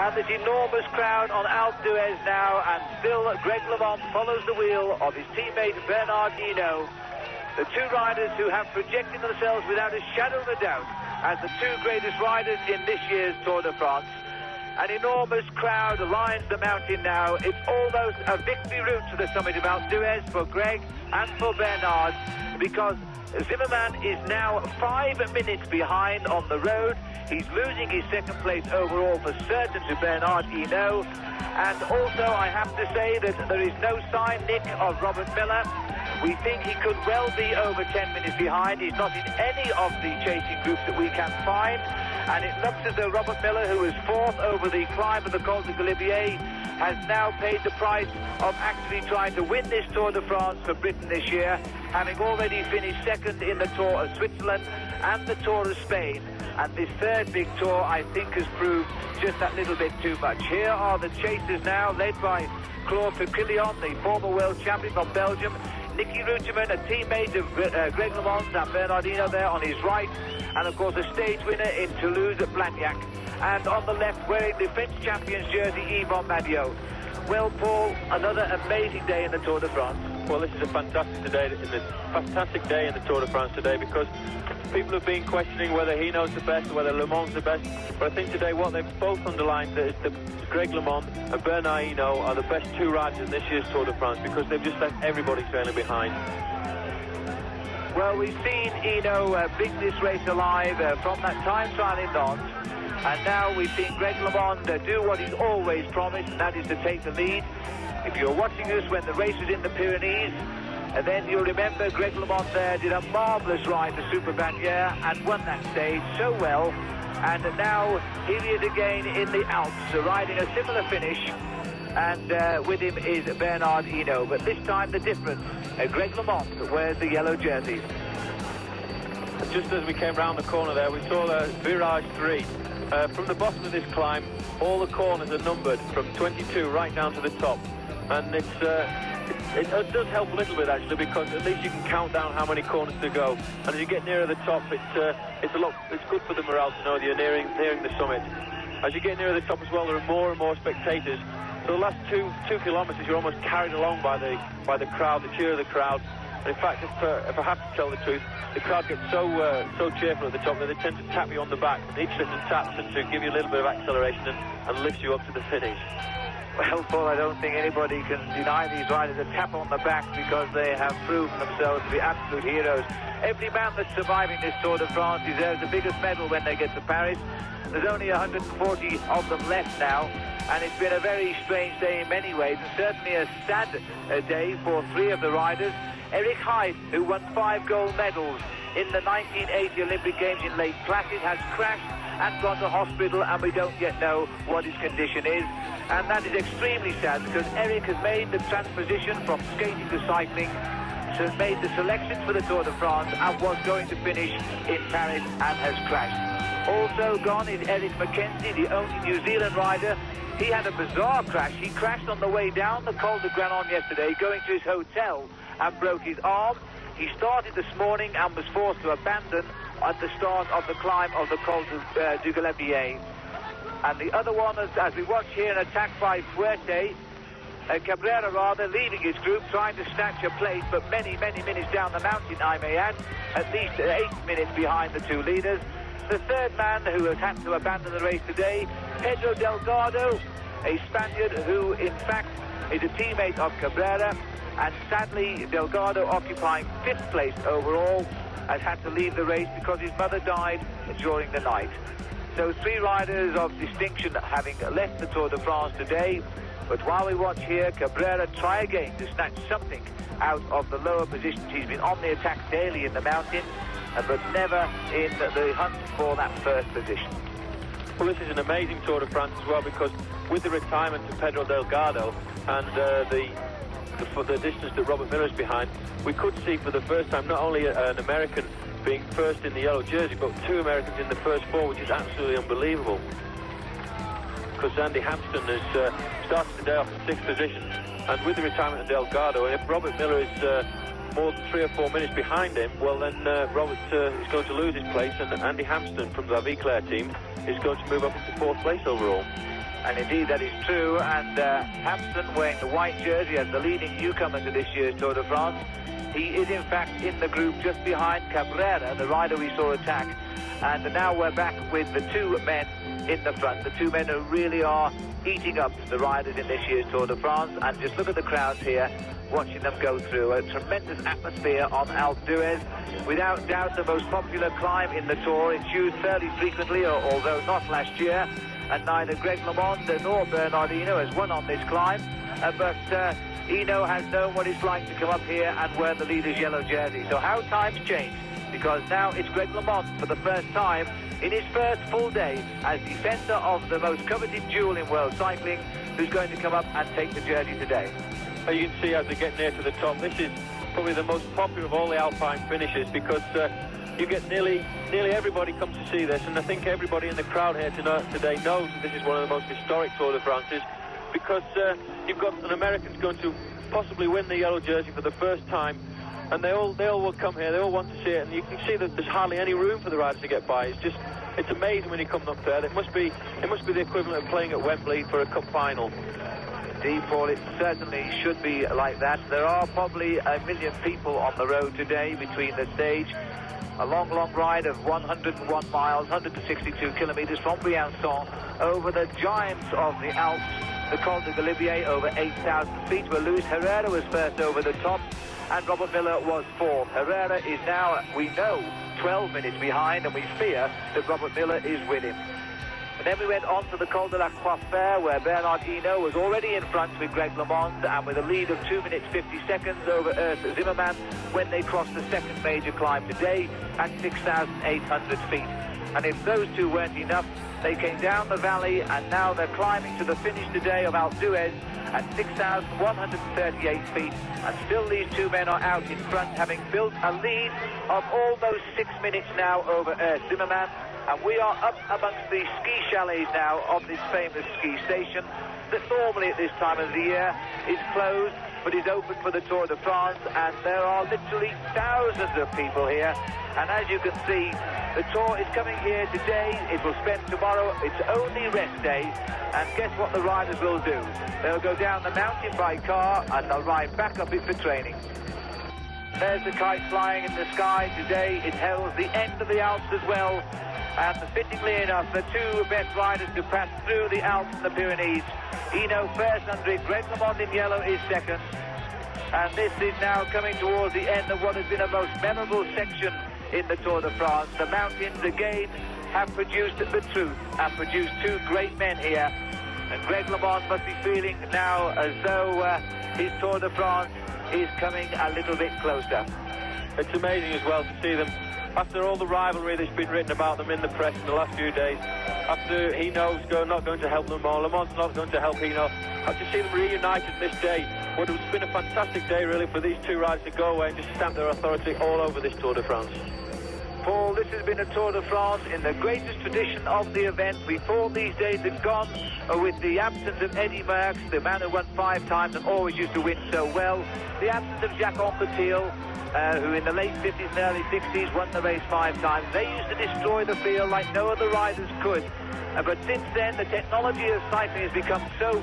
And this enormous crowd on Alpe d'Huez now, and still Greg LeMond follows the wheel of his teammate Bernard Hinault. The two riders who have projected themselves without a shadow of a doubt as the two greatest riders in this year's Tour de France. An enormous crowd lines the mountain now. It's almost a victory route to the summit of Alpe d'Huez for Greg and for Bernard, because Zimmerman is now 5 minutes behind on the road. He's losing his second place overall for certain to Bernard Hinault. And also, I have to say that there is no sign, Nick, of Robert Miller. We think he could well be over 10 minutes behind. He's not in any of the chasing groups that we can find. And it looks as though Robert Miller, who was fourth over the climb of the Col de Galibier, has now paid the price of actually trying to win this Tour de France for Britain this year, having already finished second in the Tour of Switzerland and the Tour of Spain. And this third big tour, I think, has proved just that little bit too much. Here are the chasers now, led by Claude Pupillon, the former world champion from Belgium. Nicky Reutemann, a teammate of Greg LeMond and Bernard Hinault there on his right. And, of course, a stage winner in Toulouse at Blagnac. And on the left, wearing the French champion's jersey, Yvon Madio. Well, Paul, another amazing day in the Tour de France. Well, this is a fantastic day in the Tour de France today, because people have been questioning whether Hinault's the best or whether LeMond's the best. But I think today what they've both underlined is that Greg LeMond and Bernard Hinault are the best two riders in this year's Tour de France, because they've just left everybody trailing behind. Well, we've seen Hinault bring this race alive from that time trial in Nantes. And now we've seen Greg LeMond do what he's always promised, and that is to take the lead. If you're watching us when the race was in the Pyrenees, then you'll remember Greg LeMond there did a marvellous ride to Super Bagnères and won that stage so well. And now here he is again in the Alps, riding a similar finish. And with him is Bernard Hinault. But this time the difference, Greg LeMond wears the yellow jersey. Just as we came round the corner there, we saw Virage 3. From the bottom of this climb, all the corners are numbered from 22 right down to the top. And it does help a little bit, actually, because at least you can count down how many corners to go. And as you get nearer the top, it's good for the morale to know that you're nearing the summit. As you get nearer the top as well, there are more and more spectators. So the last two kilometres, you're almost carried along by the crowd, the cheer of the crowd. And in fact, if I have to tell the truth, the crowd gets so cheerful at the top that they tend to tap you on the back. Each little taps and to give you a little bit of acceleration and lift you up to the finish. Well, Paul, I don't think anybody can deny these riders a tap on the back, because they have proven themselves to be absolute heroes. Every man that's surviving this Tour de France deserves the biggest medal when they get to Paris. There's only 140 of them left now, and it's been a very strange day in many ways, and certainly a sad day for three of the riders. Eric Hyde, who won 5 gold medals in the 1980 Olympic Games in Lake Placid, has crashed and gone to hospital, and we don't yet know what his condition is. And that is extremely sad, because Eric has made the transposition from skating to cycling, has made the selections for the Tour de France, and was going to finish in Paris and has crashed. Also gone is Eric McKenzie, the only New Zealand rider. He had a bizarre crash. He crashed on the way down the Col de Granon yesterday, going to his hotel, and broke his arm. He started this morning and was forced to abandon at the start of the climb of the Col du Galibier. And the other one, as we watch here, an attack by Fuerte, Cabrera rather, leaving his group, trying to snatch a place, but many, many minutes down the mountain, I may add, at least 8 minutes behind the two leaders. The third man who has had to abandon the race today, Pedro Delgado, a Spaniard who, in fact, is a teammate of Cabrera, and sadly, Delgado, occupying 5th place overall, has had to leave the race because his mother died during the night. So 3 riders of distinction having left the Tour de France today. But while we watch here, Cabrera try again to snatch something out of the lower positions. He's been on the attack daily in the mountain, but never in the hunt for that first position. Well, this is an amazing Tour de France as well, because with the retirement of Pedro Delgado and the distance that Robert Miller's behind, we could see for the first time not only an American being first in the yellow jersey, but 2 Americans in the first 4, which is absolutely unbelievable. Because Andy Hampsten has started the day off in 6th position, and with the retirement of Delgado, and if Robert Miller is more than 3 or 4 minutes behind him, well then Robert is going to lose his place, and Andy Hampsten from the La Vie Claire team is going to move up into 4th place overall. And indeed that is true, and Hampson, wearing the white jersey as the leading newcomer to this year's Tour de France, he is in fact in the group just behind Cabrera, the rider we saw attack. And now we're back with the two men in the front, the two men who really are eating up the riders in this year's Tour de France. And just look at the crowds here, watching them go through. A tremendous atmosphere on Alpe d'Huez. Without doubt the most popular climb in the Tour. It's used fairly frequently, although not last year. And neither Greg LeMond nor Bernard Hinault has won on this climb. But Hinault has known what it's like to come up here and wear the leader's yellow jersey. So how times change, because now it's Greg LeMond for the first time in his first full day as defender of the most coveted jewel in world cycling, who's going to come up and take the jersey today. You can see as they get near to the top, this is probably the most popular of all the Alpine finishes, because you get nearly everybody comes to see this, and I think everybody in the crowd here today knows that this is one of the most historic Tour de France's, because you've got an American's going to possibly win the yellow jersey for the first time, and they all will come here, they all want to see it, and you can see that there's hardly any room for the riders to get by. It's amazing when you come up there. It must be the equivalent of playing at Wembley for a cup final. Indeed, Paul, it certainly should be like that. There are probably 1 million people on the road today between the stage. A long, long ride of 101 miles, 162 kilometres from Briançon over the giants of the Alps, the Col de Galibier, over 8,000 feet, where Luis Herrera was first over the top, and Robert Miller was fourth. Herrera is now, we know, 12 minutes behind, and we fear that Robert Miller is with him. And then we went on to the Col de la Croix-Fer, where Bernard Hinault was already in front with Greg LeMond, and with a lead of 2 minutes 50 seconds over Urs Zimmermann when they crossed the second major climb today at 6,800 feet. And if those two weren't enough, they came down the valley, and now they're climbing to the finish today of Alpe d'Huez at 6,138 feet. And still these two men are out in front, having built a lead of almost 6 minutes now over Urs Zimmermann. And we are up amongst the ski chalets now of this famous ski station that normally at this time of the year is closed but is open for the Tour de France, and there are literally thousands of people here. And as you can see, the Tour is coming here today. It will spend tomorrow its only rest day, and guess what the riders will do? They'll go down the mountain by car and they'll ride back up it for training. There's the kite flying in the sky today. It heralds the end of the Alps as well. And fittingly enough, the two best riders to pass through the Alps and the Pyrenees. Hinault first under it, Greg LeMond in yellow is second. And this is now coming towards the end of what has been a most memorable section in the Tour de France. The mountains again have produced the truth and produced two great men here. And Greg LeMond must be feeling now as though his Tour de France is coming a little bit closer. It's amazing as well to see them, after all the rivalry that's been written about them in the press in the last few days, after Hinault's not going to help LeMond, LeMond's not going to help Hinault, to see them reunited this day. Well, it's been a fantastic day really for these two riders to go away and just stamp their authority all over this Tour de France. Paul, this has been a Tour de France in the greatest tradition of the event. We thought these days had gone with the absence of Eddy Merckx, the man who won 5 times and always used to win so well, the absence of Jacques Anquetil, who in the late 50s and early 60s won the race 5 times. They used to destroy the field like no other riders could. But since then, the technology of cycling has become so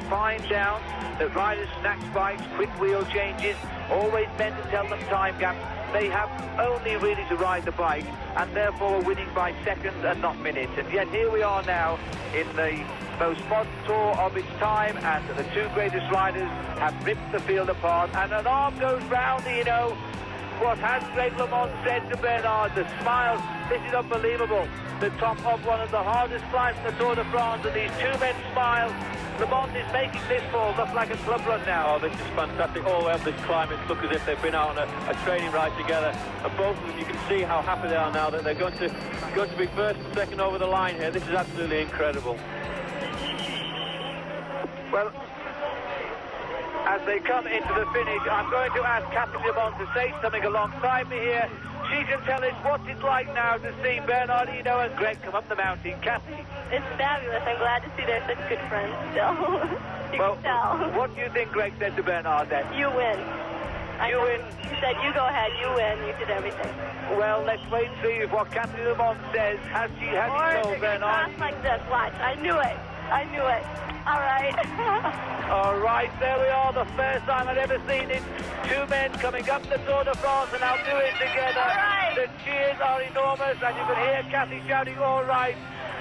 fine down that riders snatch bikes, quick wheel changes, always meant to tell them time gaps. They have only really to ride the bike, and therefore are winning by seconds and not minutes. And yet here we are now in the most modern Tour of its time, and the two greatest riders have ripped the field apart, and an arm goes round, you know. What has Greg LeMond said to Bernard? The smile, this is unbelievable. The top of one of the hardest climbs in the Tour de France, and these two men smile. LeMond is making this fall look like a club run now. Oh, this is fantastic. All of this climb, it looks as if they've been out on a training ride together. And both of them, you can see how happy they are now that they're going to be first and second over the line here. This is absolutely incredible. Well, as they come into the finish, I'm going to ask Cathy LeMond to say something alongside me here. She can tell us what it's like now to see Bernard Hinault and Greg come up the mountain. Cathy? It's fabulous. I'm glad to see they're such good friends still. You can tell. What do you think Greg said to Bernard then? You win. You win. He said, you go ahead, you win, you did everything. Well, let's wait and see if what Cathy LeMond says. Has she told Bernard? Like this, watch. I knew it. I knew it. All right. All right, there we are, the first time I've ever seen it. Two men coming up the Tour de France and now do it together. All right. The cheers are enormous, and you can hear Kathy shouting, all right.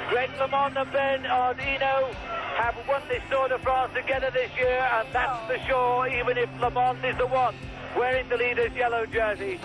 Great LeMond and Bernard Hinault have won this Tour de France together this year, and that's for sure, even if LeMond is the one wearing the leader's yellow jersey.